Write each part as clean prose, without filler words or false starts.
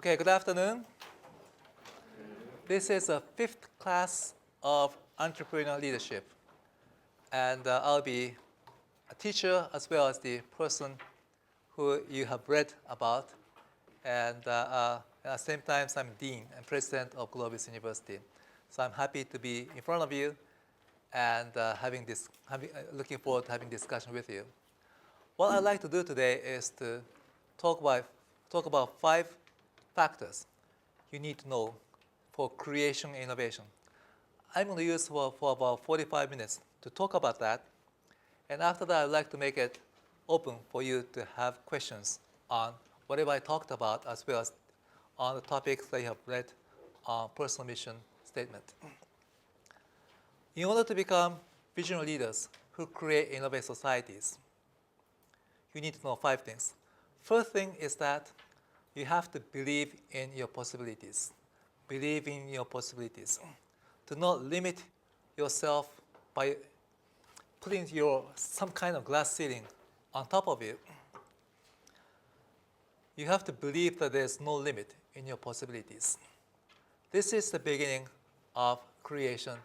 Okay, good afternoon. This is the fifth class of entrepreneurial leadership. And I'll be a teacher as well as the person who you have read about. And at the same time, I'm Dean and President of Globis University. So I'm happy to be in front of you and looking forward to having discussion with you. What I'd like to do today is to talk about 5 factors you need to know for creation and innovation. I'm going to use for about 45 minutes to talk about that. And after that, I'd like to make it open for you to have questions on whatever I talked about, as well as on the topics that you have read on personal mission statement. In order to become visionary leaders who create innovative societies, you need to know 5 things. First thing is that you have to believe in your possibilities. Believe in your possibilities. Do not limit yourself by putting some kind of glass ceiling on top of you. You have to believe that there's no limit in your possibilities. This is the beginning of creation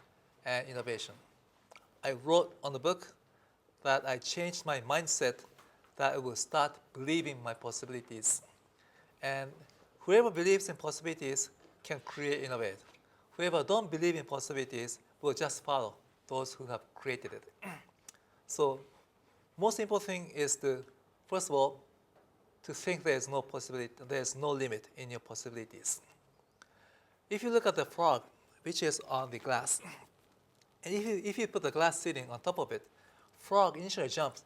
and innovation. I wrote on the book that I changed my mindset, that I will start believing my possibilities. And whoever believes in possibilities can create innovate. Whoever don't believe in possibilities will just follow those who have created it. So most important thing is to, first of all, to think there's no possibility, there's no limit in your possibilities. If you look at the frog, which is on the glass, and if you put the glass ceiling on top of it, frog initially jumps.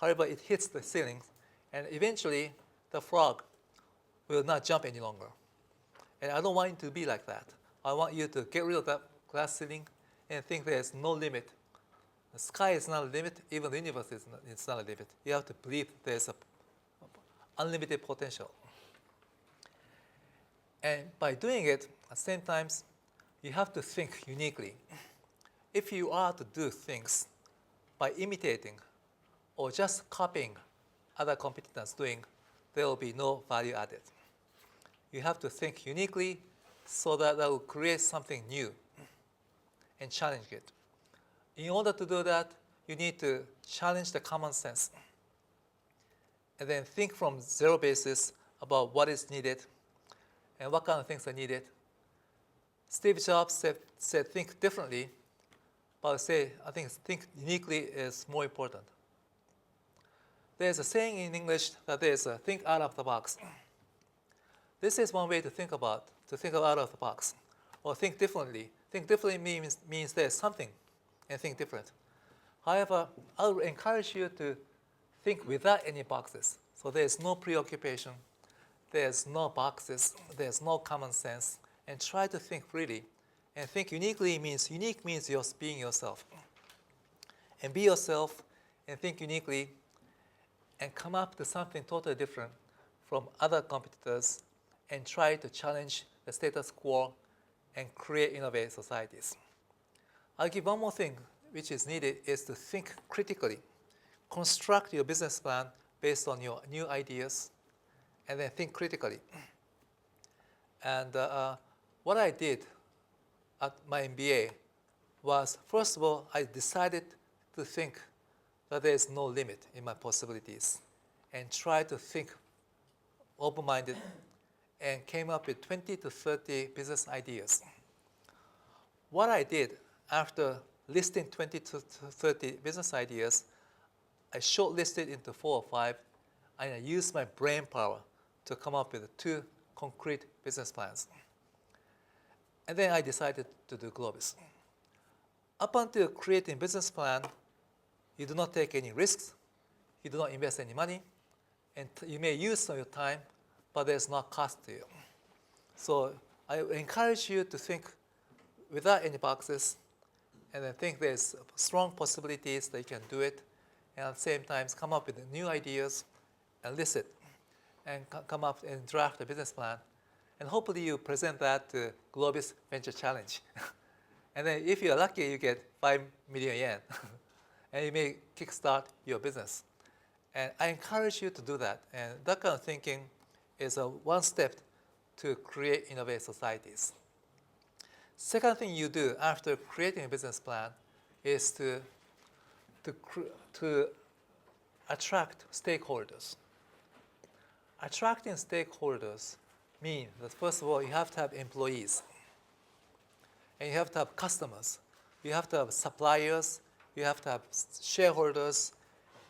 However, it hits the ceiling, and eventually the frog will not jump any longer. And I don't want it to be like that. I want you to get rid of that glass ceiling and think there's no limit. The sky is not a limit, even the universe is not a limit. You have to believe there's an unlimited potential. And by doing it, at the same time, you have to think uniquely. If you are to do things by imitating or just copying other competitors doing, there will be no value added. You have to think uniquely so that will create something new and challenge it. In order to do that, you need to challenge the common sense and then think from zero basis about what is needed and what kind of things are needed. Steve Jobs said think differently, but I think think uniquely is more important. There's a saying in English that there's a think out of the box. This is one way to think out of the box, or think differently. Think differently means there's something, and think different. However, I would encourage you to think without any boxes. So there's no preoccupation, there's no boxes, there's no common sense, and try to think freely. And think uniquely means you're being yourself. And be yourself and think uniquely and come up with something totally different from other competitors and try to challenge the status quo and create innovative societies. I'll give one more thing which is needed is to think critically. Construct your business plan based on your new ideas and then think critically. And what I did at my MBA was, first of all, I decided to think that there is no limit in my possibilities and try to think open-minded and came up with 20 to 30 business ideas. What I did after listing 20 to 30 business ideas, I shortlisted into 4 or 5, and I used my brain power to come up with 2 concrete business plans. And then I decided to do Globis. Up until creating business plan, you do not take any risks, you do not invest any money, and you may use some of your time, but there's no cost to you. So I encourage you to think without any boxes, and then think there's strong possibilities that you can do it, and at the same time come up with new ideas and list it, and come up and draft a business plan. And hopefully you present that to Globis Venture Challenge. And then if you're lucky, you get 5 million yen. And you may kickstart your business. And I encourage you to do that. And that kind of thinking is one step to create innovative societies. Second thing you do after creating a business plan is to attract stakeholders. Attracting stakeholders means that first of all, you have to have employees, and you have to have customers, you have to have suppliers, you have to have shareholders,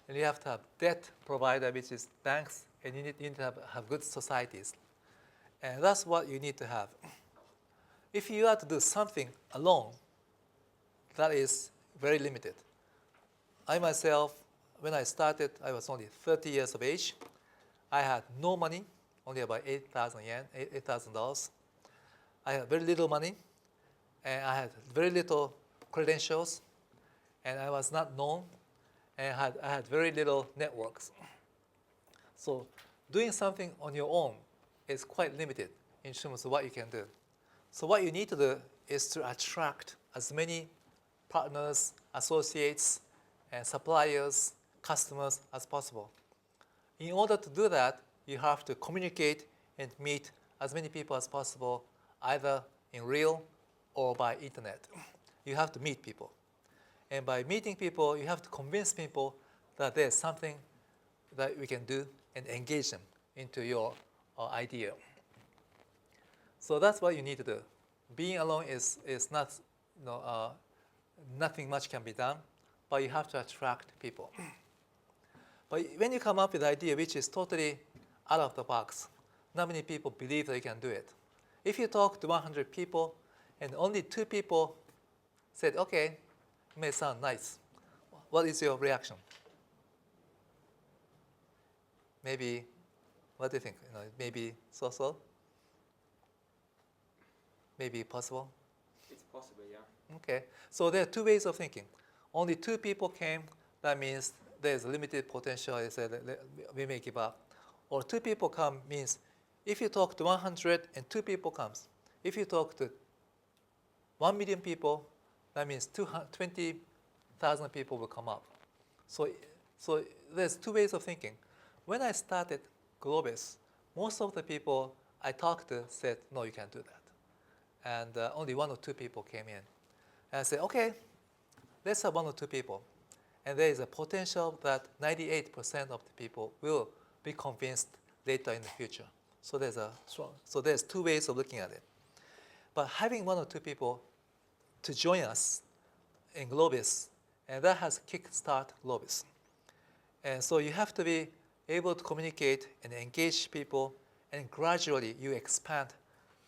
and you have to have debt provider, which is banks, and you need to have good societies. And that's what you need to have. If you have to do something alone, that is very limited. I myself, when I started, I was only 30 years of age. I had no money, only about 8,000 yen, $8,000. I had very little money, and I had very little credentials, and I was not known, and I had very little networks. So doing something on your own is quite limited in terms of what you can do. So what you need to do is to attract as many partners, associates, and suppliers, customers as possible. In order to do that, you have to communicate and meet as many people as possible, either in real or by internet. You have to meet people. And by meeting people, you have to convince people that there's something that we can do and engage them into your idea. So that's what you need to do. Being alone is not, nothing much can be done, but you have to attract people. But when you come up with an idea which is totally out of the box, not many people believe that you can do it. If you talk to 100 people and only 2 people said, okay, it may sound nice, what is your reaction? Maybe, what do you think? Maybe so-so? Maybe possible? It's possible, yeah. Okay, so there are 2 ways of thinking. Only 2 people came, that means there's limited potential, I said we may give up. Or 2 people come means if you talk to 100 and 2 people comes. If you talk to 1 million people, that means 20,000 people will come up. So there's 2 ways of thinking. When I started Globis, most of the people I talked to said, no, you can't do that. And only 1 or 2 people came in. And I said, okay, let's have 1 or 2 people. And there is a potential that 98% of the people will be convinced later in the future. So there's 2 ways of looking at it. But having 1 or 2 people to join us in Globis, and that has kickstart Globis. And so you have to be able to communicate and engage people, and gradually you expand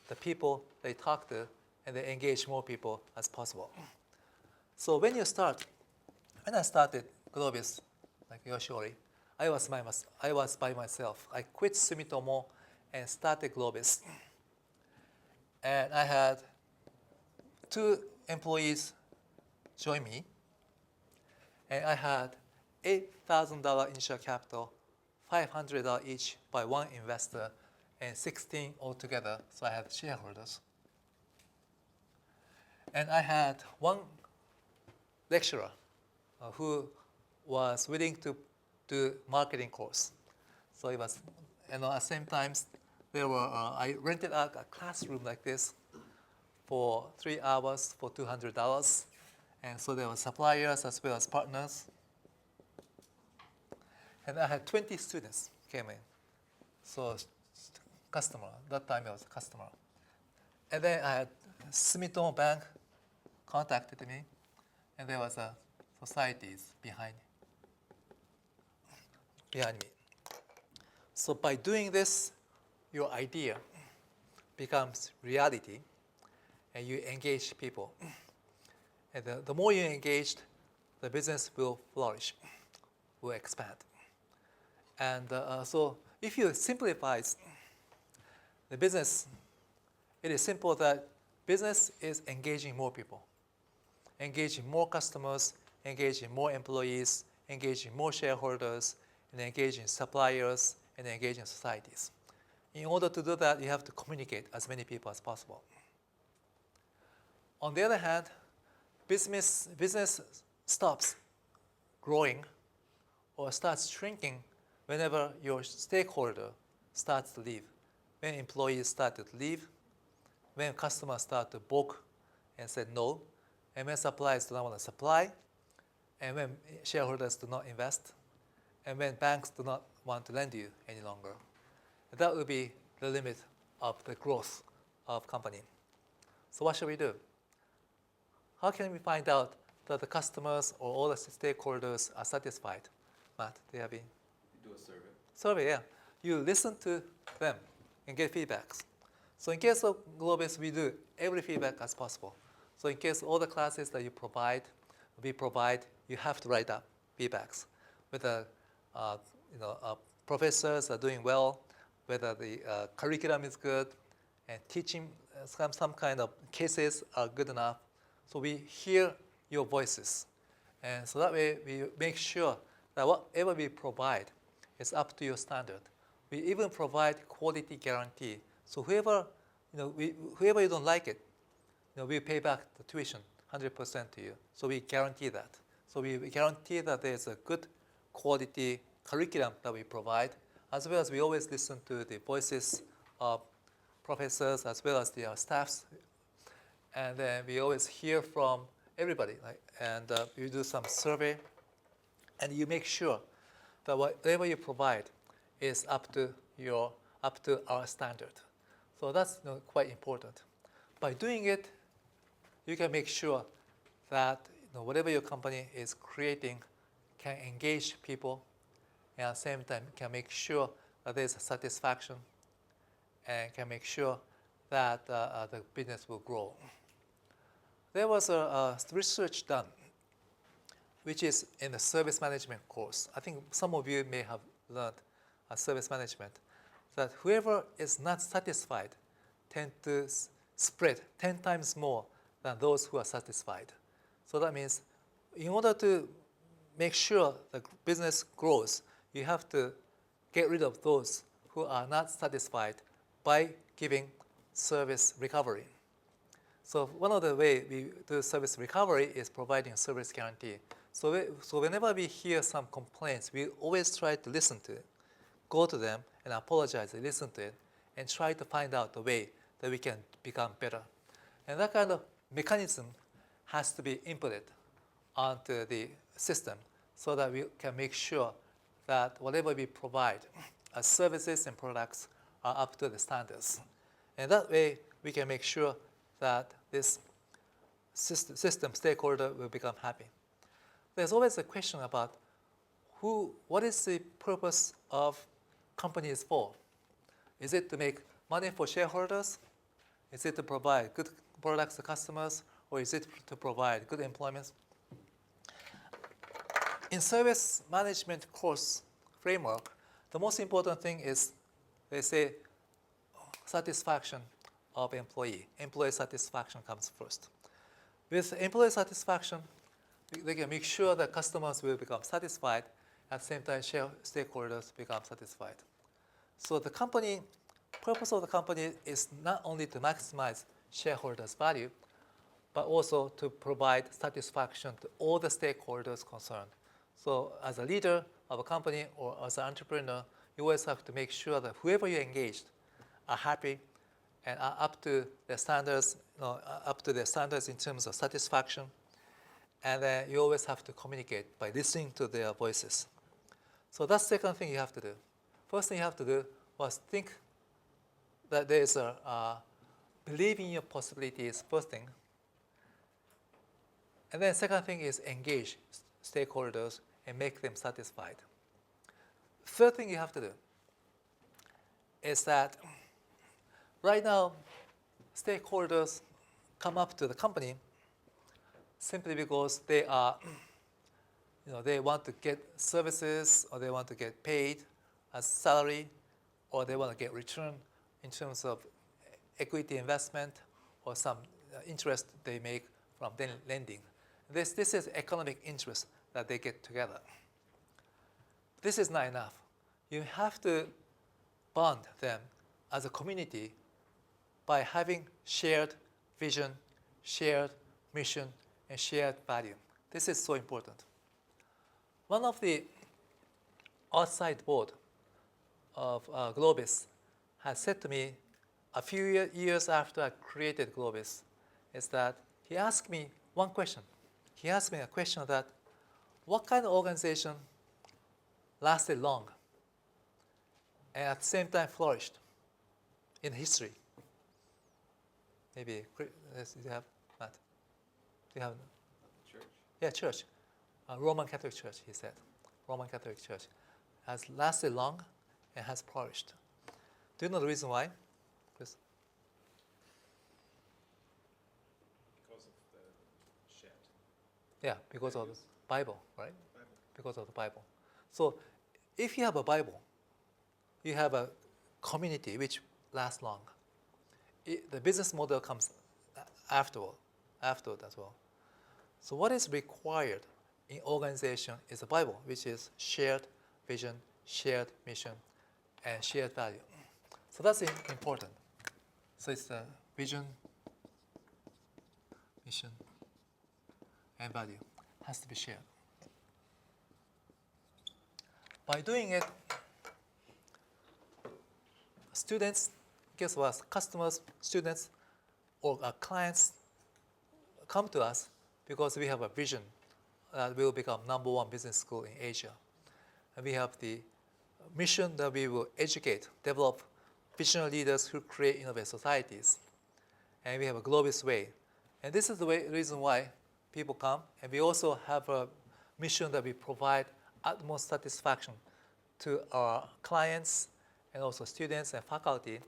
the people they talk to, and they engage more people as possible. So when I started Globis, like Yoshito, I was by myself. I quit Sumitomo and started Globis. And I had 2 employees join me, and I had $8,000 initial capital, $500 each by 1 investor, and 16 altogether, so I had shareholders. And I had 1 lecturer who was willing to do marketing course. So it was, at the same time, I rented out a classroom like this for 3 hours for $200. And so there were suppliers as well as partners. And I had 20 students came in. So customer, that time I was a customer. And then I had Sumitomo Bank contacted me, and there was a societies behind me. So by doing this, your idea becomes reality, and you engage people. And the more you engaged, the business will flourish, will expand. And so if you simplify the business, it is simple that business is engaging more people, engaging more customers, engaging more employees, engaging more shareholders, and engaging suppliers, and engaging societies. In order to do that, you have to communicate as many people as possible. On the other hand, business stops growing or starts shrinking whenever your stakeholder starts to leave when employees start to leave, when customers start to balk and say no, and when suppliers do not want to supply, and when shareholders do not invest, and when banks do not want to lend you any longer. That will be the limit of the growth of company. So what should we do? How can we find out that the customers or all the stakeholders are satisfied? Matt, do you have any? You do a survey. Survey, yeah. You listen to them and get feedbacks. So in case of Globis, we do every feedback as possible. So in case all the classes that we provide, you have to write up feedbacks. Whether professors are doing well, whether the curriculum is good, and teaching some kind of cases are good enough. So we hear your voices. And so that way we make sure that whatever we provide is up to your standard. We even provide quality guarantee. So whoever you don't like it, we pay back the tuition 100% to you. So we guarantee that. So we guarantee that there's a good quality curriculum that we provide, as well as we always listen to the voices of professors as well as their staffs. And then we always hear from everybody, and you do some survey, and you make sure that whatever you provide is up to our standard. So that's quite important. By doing it, you can make sure that whatever your company is creating can engage people, and at the same time can make sure that there's satisfaction, and can make sure that the business will grow. There was a research done, which is in the service management course. I think some of you may have learned service management, that whoever is not satisfied tend to spread 10 times more than those who are satisfied. So that means in order to make sure the business grows, you have to get rid of those who are not satisfied by giving service recovery. So one of the ways we do service recovery is providing service guarantee. So whenever we hear some complaints, we always try to listen to it, go to them and apologize, listen to it, and try to find out the way that we can become better. And that kind of mechanism has to be inputted onto the system so that we can make sure that whatever we provide as services and products are up to the standards. And that way we can make sure that this system stakeholder will become happy. There's always a question about what is the purpose of companies for? Is it to make money for shareholders? Is it to provide good products to customers? Or is it to provide good employment? In service management course framework, the most important thing is, they say, satisfaction of employee. Employee satisfaction comes first. With employee satisfaction, they can make sure that customers will become satisfied. At the same time, stakeholders become satisfied. So the purpose of the company is not only to maximize shareholders' value, but also to provide satisfaction to all the stakeholders concerned. So as a leader of a company or as an entrepreneur, you always have to make sure that whoever you engaged are happy and are up to their standards, in terms of satisfaction. And then you always have to communicate by listening to their voices. So that's the second thing you have to do. First thing you have to do was think that there is believe in your possibilities, first thing. And then second thing is engage stakeholders and make them satisfied. Third thing you have to do is that right now, stakeholders come up to the company simply because they want to get services, or they want to get paid as salary, or they want to get return in terms of equity investment or some interest they make from lending. This is economic interest that they get together. This is not enough. You have to bond them as a community by having shared vision, shared mission, and shared value. This is so important. One of the outside board of Globis has said to me a few years after I created Globis is that he asked me one question. He asked me a question that what kind of organization lasted long and at the same time flourished in history? Maybe you have Matt? Do you have? Church. Yeah, church. Roman Catholic Church, he said. Roman Catholic Church has lasted long and has flourished. Do you know the reason why? Chris? Because of the shared Yeah, because of the values. Bible, right? Bible. Because of the Bible. So if you have a Bible, you have a community which lasts long. The business model comes afterward as well. So what is required in organization is the Bible, which is shared vision, shared mission, and shared value. So that's important. So it's the vision, mission, and value has to be shared. By doing it, students, guess what? Customers, students, or our clients come to us because we have a vision that we will become #1 business school in Asia. And we have the mission that we will educate, develop visionary leaders who create innovative societies. And we have a Globis way. And this is the reason why people come. And we also have a mission that we provide utmost satisfaction to our clients and also students and faculty.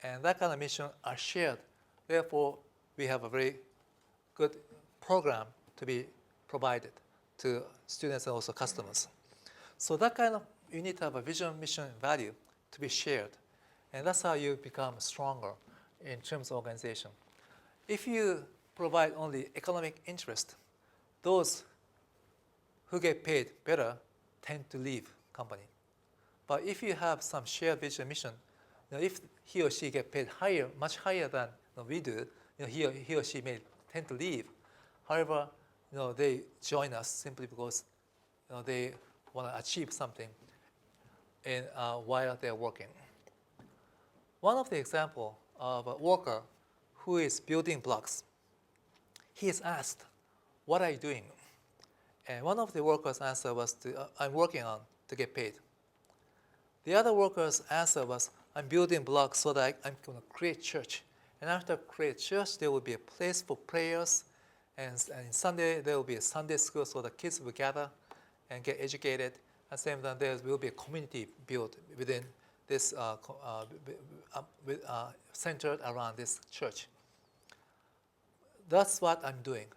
And that kind of mission are shared. Therefore, we have a very good program to be provided to students and also customers. So that kind of, you need to have a vision, mission, and value to be shared. And that's how you become stronger in terms of organization. If you provide only economic interest, those who get paid better tend to leave company. But if you have some shared vision, mission, if he or she get paid higher, much higher than we do, he or she may tend to leave. However, they join us simply because they want to achieve something while they're working. One of the examples of a worker who is building blocks, he is asked, "What are you doing?" And one of the workers' answer was, "I'm working on to get paid." The other worker's answer was, "I'm building blocks so that I'm going to create church. And after create church, there will be a place for prayers. And Sunday, there will be a Sunday school so the kids will gather and get educated. At the same time, there will be a community built within this, centered around this church." That's what I'm doing.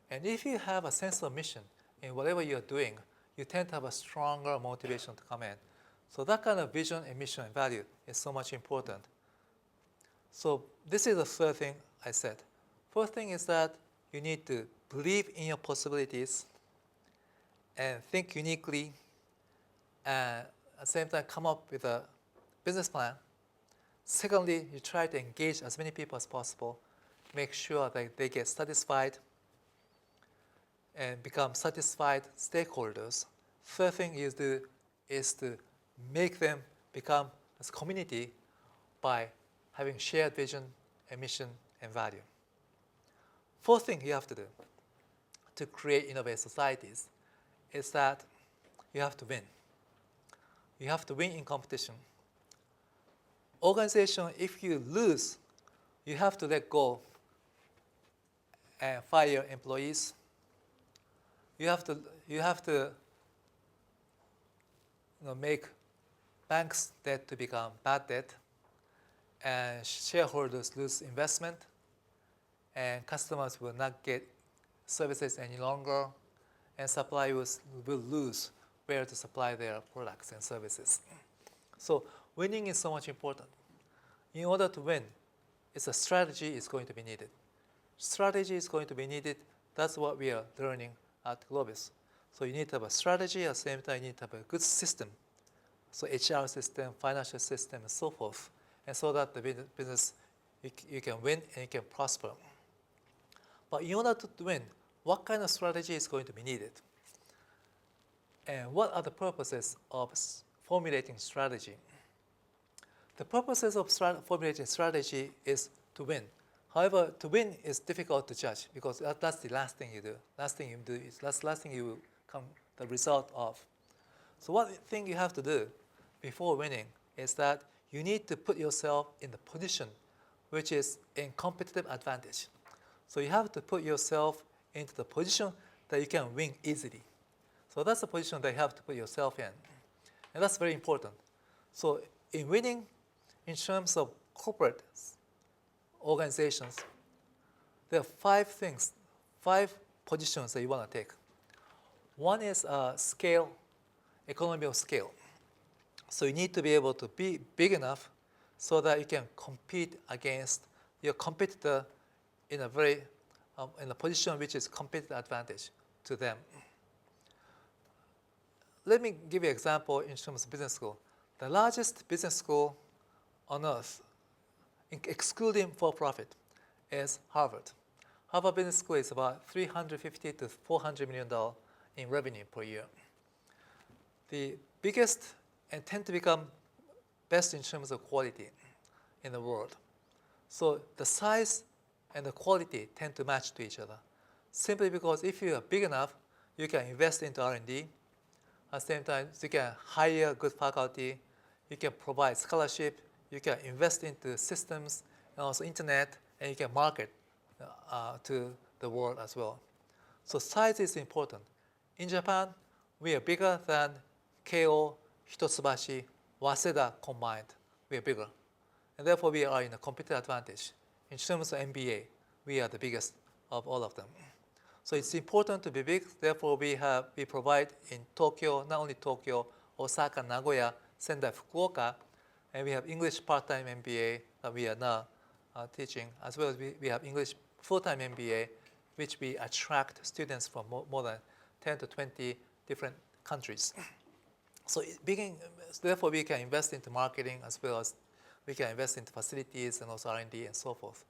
And if you have a sense of mission in whatever you're doing, you tend to have a stronger motivation to come in. So that kind of vision and mission and value is so much important. So this is the third thing I said. First thing is that you need to believe in your possibilities and think uniquely, and at the same time come up with a business plan. Secondly, you try to engage as many people as possible, make sure that they get satisfied and become satisfied stakeholders. Third thing is to make them become a community by having shared vision and mission and value. Fourth thing you have to do to create innovative societies is that you have to win. You have to win in competition. Organization, if you lose, you have to let go and fire employees. You have to make banks' debt to become bad debt, and shareholders lose investment, and customers will not get services any longer, and suppliers will lose where to supply their products and services. So winning is so much important. In order to win, it's a strategy is going to be needed. Strategy is going to be needed. That's what we are learning at Globis. So you need to have a strategy. At the same time, you need to have a good system. So HR system, financial system, and so forth. And so that the business, you can win and you can prosper. But in order to win, what kind of strategy is going to be needed? And what are the purposes of formulating strategy? The purposes of formulating strategy is to win. However, to win is difficult to judge because that's the last thing you do. Last thing you do is last thing you will come the result of. So one thing you have to do before winning is that you need to put yourself in the position which is in competitive advantage. So you have to put yourself into the position that you can win easily. So that's the position that you have to put yourself in. And that's very important. So in winning, in terms of corporate organizations, there are 5 things, 5 positions that you want to take. One is scale, economy of scale. So you need to be able to be big enough so that you can compete against your competitor in a very in a position which is competitive advantage to them. Let me give you an example in terms of business school. The largest business school on earth, excluding for-profit, is Harvard. Harvard Business School is about $350 to $400 million in revenue per year. The biggest and tend to become best in terms of quality in the world. So the size and the quality tend to match to each other. Simply because if you are big enough, you can invest into R&D. At the same time, you can hire good faculty. You can provide scholarship. You can invest into systems and also internet, and you can market to the world as well. So size is important. In Japan, we are bigger than Keio, Hitotsubashi, Waseda combined. We are bigger. And therefore, we are in a competitive advantage. In terms of MBA, we are the biggest of all of them. So it's important to be big. Therefore, we provide in Tokyo, not only Tokyo, Osaka, Nagoya, Sendai, Fukuoka, and we have English part-time MBA that we are now teaching, as well as we have English full-time MBA, which we attract students from more than 10 to 20 different countries. So therefore, we can invest into marketing as well as we can invest into facilities and also R&D and so forth.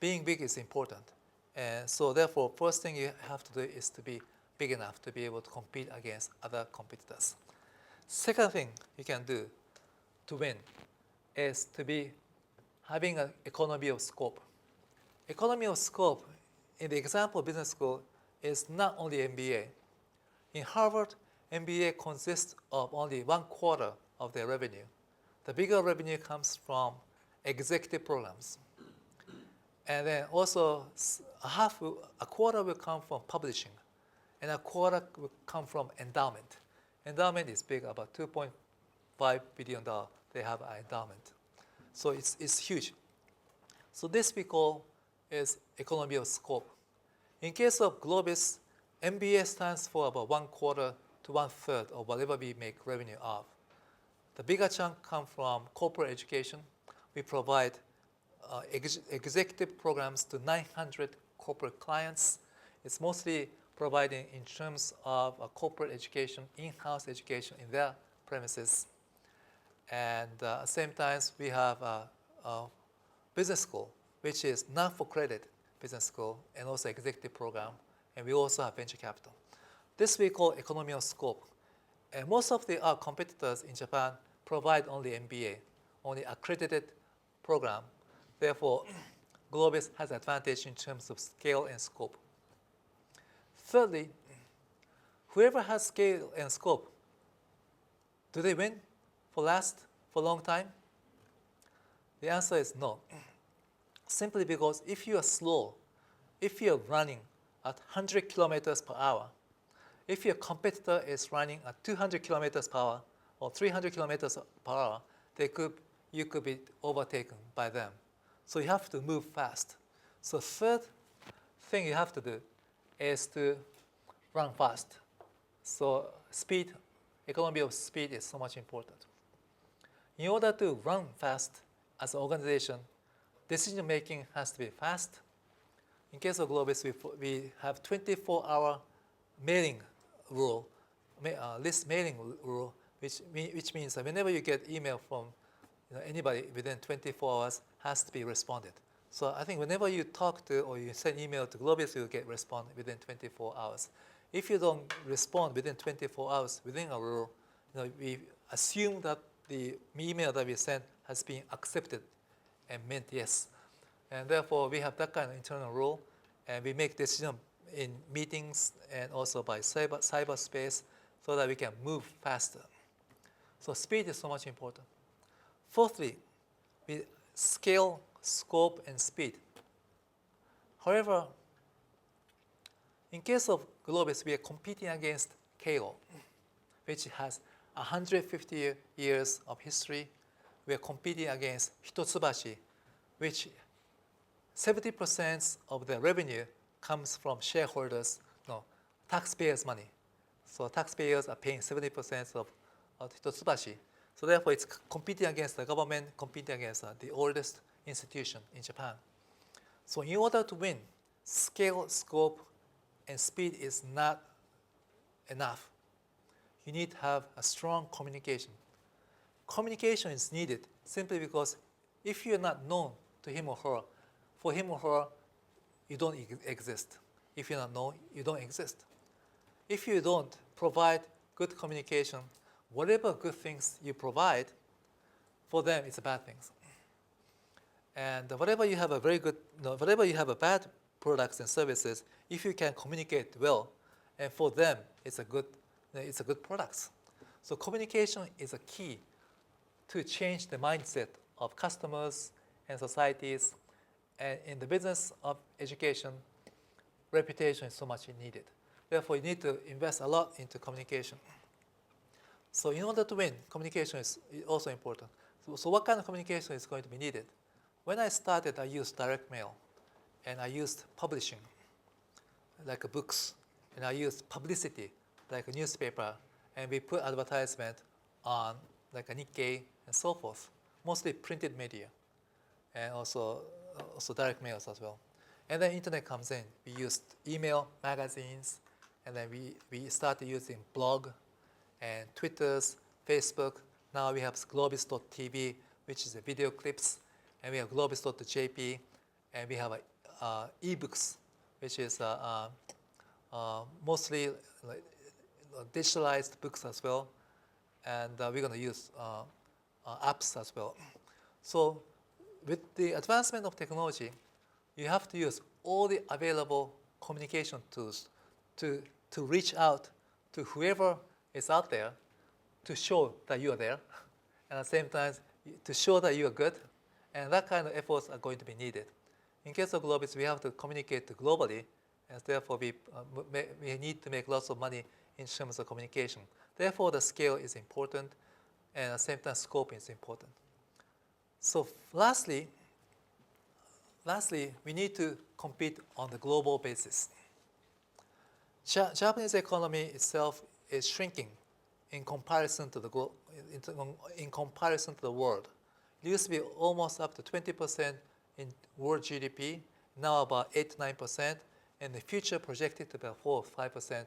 Being big is important. And so therefore, first thing you have to do is to be big enough to be able to compete against other competitors. Second thing you can do to win is to be having an economy of scope. Economy of scope, in the example business school, is not only MBA. In Harvard, MBA consists of only 1/4 of their revenue. The bigger revenue comes from executive programs. And then also a quarter will come from publishing, and a quarter will come from endowment. Endowment is big, about $2.5 billion. They have an endowment. So it's huge. So this we call is economy of scope. In case of Globis, MBA stands for about 1/4 to 1/3 of whatever we make revenue of. The bigger chunk comes from corporate education. We provide executive programs to 900 corporate clients. It's mostly providing in terms of corporate education, in-house education in their premises. And at the same time, we have a business school, which is not-for-credit business school and also executive program. And we also have venture capital. This we call economy of scope. And most of our competitors in Japan provide only MBA, only accredited program. Therefore, Globis has advantage in terms of scale and scope. Thirdly, whoever has scale and scope, do they win for a long time? The answer is no. Simply because if you are slow, if you are running at 100 kilometers per hour, if your competitor is running at 200 kilometers per hour or 300 kilometers per hour, you could be overtaken by them. So you have to move fast. So third thing you have to do is to run fast. So speed, economy of speed is so much important. In order to run fast as an organization, decision making has to be fast. In case of Globis, we have 24-hour mailing rule, list mailing rule, which means that whenever you get email from anybody within 24 hours has to be responded. So I think whenever you talk to or you send email to Globis, you'll get respond within 24 hours. If you don't respond within 24 hours within a rule, we assume that the email that we sent has been accepted and meant yes. And therefore, we have that kind of internal rule, and we make decisions in meetings and also by cyberspace so that we can move faster. So speed is so much important. Fourthly, we scale, scope, and speed. However, in case of Globus, we are competing against Keigo, which has 150 years of history. We are competing against Hitotsubashi, which 70% of the revenue comes from shareholders, no, taxpayers' money. So taxpayers are paying 70% of Hitotsubashi. So therefore, it's competing against the government, competing against the oldest institution in Japan. So in order to win, scale, scope, and speed is not enough. You need to have a strong communication. Communication is needed simply because if you're not known to him or her, for him or her, you don't exist. If you're not known, you don't exist. If you don't provide good communication, whatever good things you provide, for them it's bad things. And whatever you have a very good, whatever you have a bad products and services, if you can communicate well, and for them it's a good product. So communication is a key to change the mindset of customers and societies. And in the business of education, reputation is so much needed. Therefore, you need to invest a lot into communication. So in order to win, communication is also important. So what kind of communication is going to be needed? When I started, I used direct mail, and I used publishing, like books, and I used publicity, like a newspaper, and we put advertisement on like a Nikkei and so forth, mostly printed media, and also direct mails as well. And then internet comes in. We used email, magazines, and then we started using blog and Twitters, Facebook. Now we have globis.tv, which is the video clips, and we have globis.jp, and we have ebooks, which is mostly like, digitalized books as well, and we're going to use apps as well. So with the advancement of technology, you have to use all the available communication tools to reach out to whoever is out there to show that you are there, and at the same time to show that you are good, and that kind of efforts are going to be needed. In case of Globis, we have to communicate globally, and therefore we need to make lots of money in terms of communication. Therefore, the scale is important, and at the same time, scope is important. So lastly, we need to compete on the global basis. Japanese economy itself is shrinking in comparison to the world. It used to be almost up to 20% in world GDP, now about 8 to 9%, and the future projected to be about 4 or 5%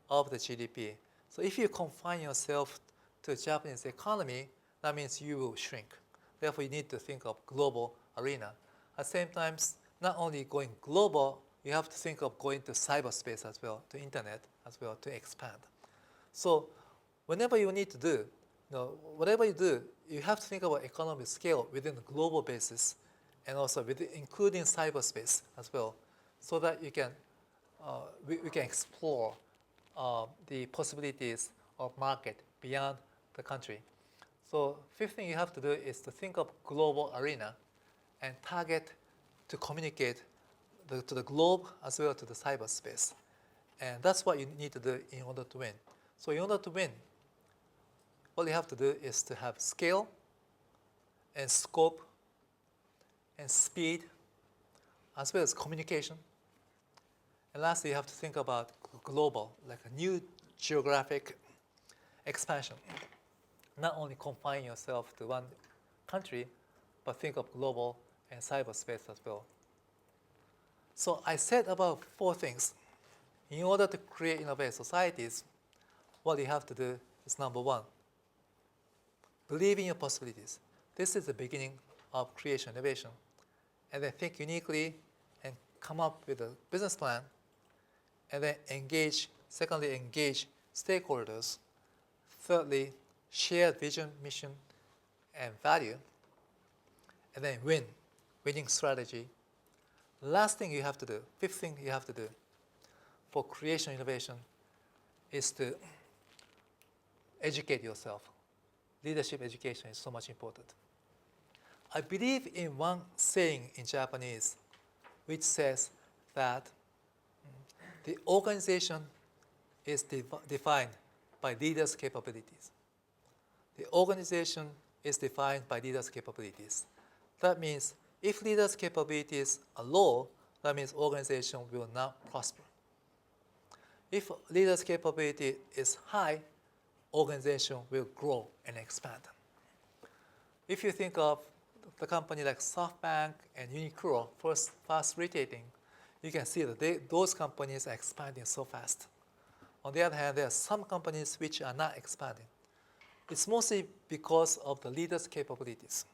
of the GDP. So if you confine yourself to the Japanese economy, that means you will shrink. Therefore, you need to think of global arena. At the same time, not only going global, you have to think of going to cyberspace as well, to internet as well, to expand. So whenever you need to do, whatever you do, you have to think about economic scale within the global basis, and also including cyberspace as well, so that you can we can explore the possibilities of market beyond the country. So fifth thing you have to do is to think of global arena and target to communicate to the globe as well to the cyberspace. And that's what you need to do in order to win. So in order to win, all you have to do is to have scale and scope and speed as well as communication. And lastly, you have to think about global, like a new geographic expansion. Not only confine yourself to one country, but think of global and cyberspace as well. So I said about 4 things. In order to create innovative societies, what you have to do is number 1, believe in your possibilities. This is the beginning of creation innovation. And then think uniquely and come up with a business plan. And then secondly, engage stakeholders. Thirdly, share vision, mission, and value. and then winning strategy. Last thing you have to do, fifth thing you have to do for creation innovation is to educate yourself. Leadership education is so much important. I believe in one saying in Japanese which says that the organization is defined by leaders' capabilities. The organization is defined by leaders' capabilities. That means if leaders' capabilities are low, that means organization will not prosper. If leaders' capability is high, organization will grow and expand. If you think of the company like SoftBank and Uniqlo, fast retailing, you can see that those companies are expanding so fast. On the other hand, there are some companies which are not expanding. It's mostly because of the leader's capabilities.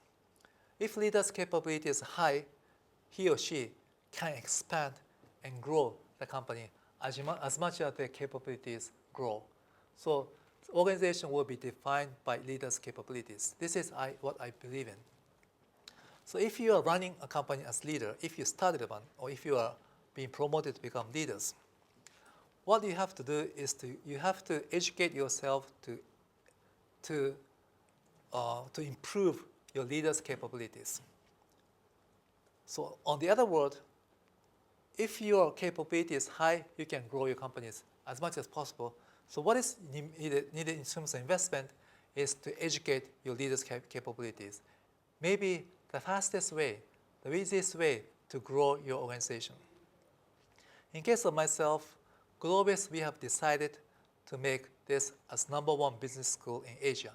If leader's capability is high, he or she can expand and grow the company as much as their capabilities grow. So the organization will be defined by leaders' capabilities. This is what I believe in. So if you are running a company as leader, if you started one, or if you are being promoted to become leaders, what you have to do is you have to educate yourself to improve your leaders' capabilities. So on the other word, if your capability is high, you can grow your companies as much as possible. So what is needed in terms of investment is to educate your leaders' capabilities. Maybe the fastest way, the easiest way to grow your organization. In case of myself, Globis, we have decided to make this as #1 business school in Asia.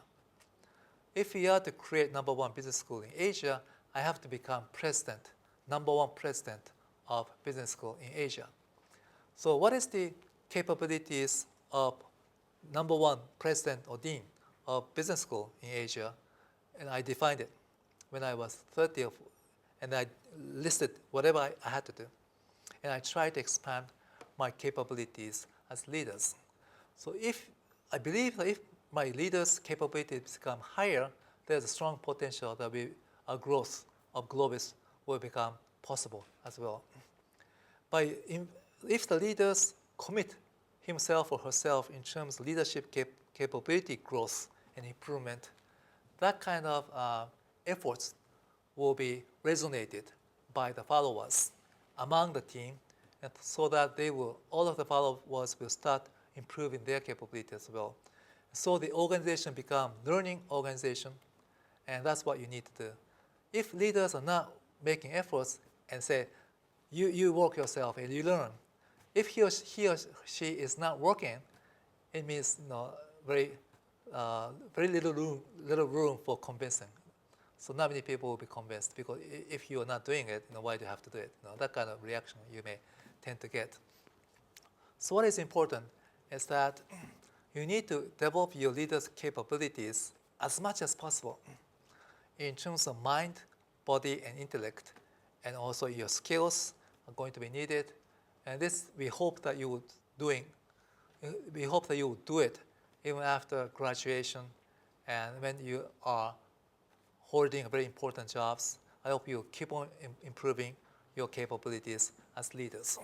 If we are to create #1 business school in Asia, I have to become president, #1 president of business school in Asia. So what is the capabilities of #1 president or dean of business school in Asia? And I defined it when I was 30, and I listed whatever I had to do. And I tried to expand my capabilities as leaders. So I believe that if my leaders' capabilities become higher, there's a strong potential that our growth of Globis will become possible as well. If the leaders commit himself or herself in terms of leadership capability growth and improvement, that kind of efforts will be resonated by the followers among the team, and so that all of the followers will start improving their capability as well. So the organization become learning organization, and that's what you need to do. If leaders are not making efforts and say, you work yourself and you learn, if he or she is not working, it means very little room for convincing. So not many people will be convinced, because if you are not doing it, why do you have to do it? That kind of reaction you may tend to get. So what is important is that you need to develop your leaders' capabilities as much as possible in terms of mind, body, and intellect, and also your skills are going to be needed. And this, we hope that you would do it even after graduation, and when you are holding very important jobs. I hope you keep on improving your capabilities as leaders.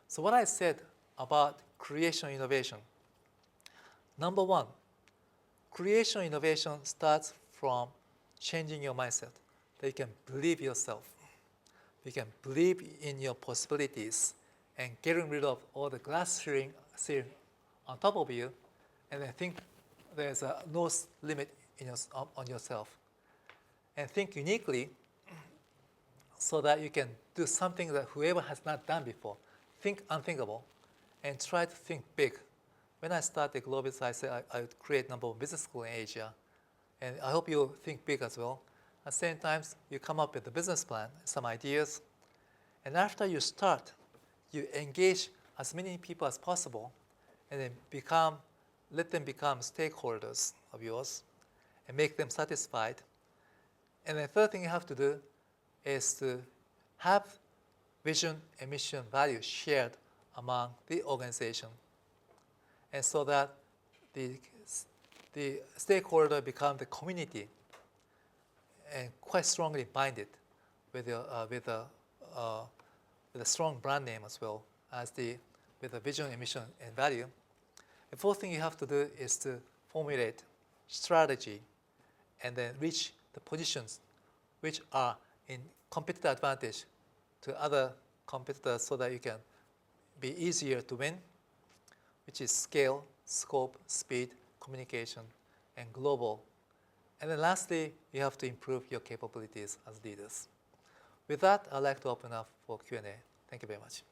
So what I said about creation innovation. #1, creation innovation starts from changing your mindset, that you can believe yourself. You can believe in your possibilities and getting rid of all the glass ceiling on top of you, and then think there's no limit on yourself. And think uniquely so that you can do something that whoever has not done before. Think unthinkable and try to think big. When I started Globis, I said I would create #1 business school in Asia. And I hope you think big as well. At the same time, you come up with a business plan, some ideas. And after you start, you engage as many people as possible, and then let them become stakeholders of yours and make them satisfied. And the third thing you have to do is to have vision and mission values shared among the organization, and so that the stakeholder become the community, and quite strongly bind it with a strong brand name as well as with a vision, mission, and value. The fourth thing you have to do is to formulate strategy and then reach the positions which are in competitive advantage to other competitors so that you can be easier to win, which is scale, scope, speed, communication, and global. And then lastly, you have to improve your capabilities as leaders. With that, I'd like to open up for Q&A. Thank you very much.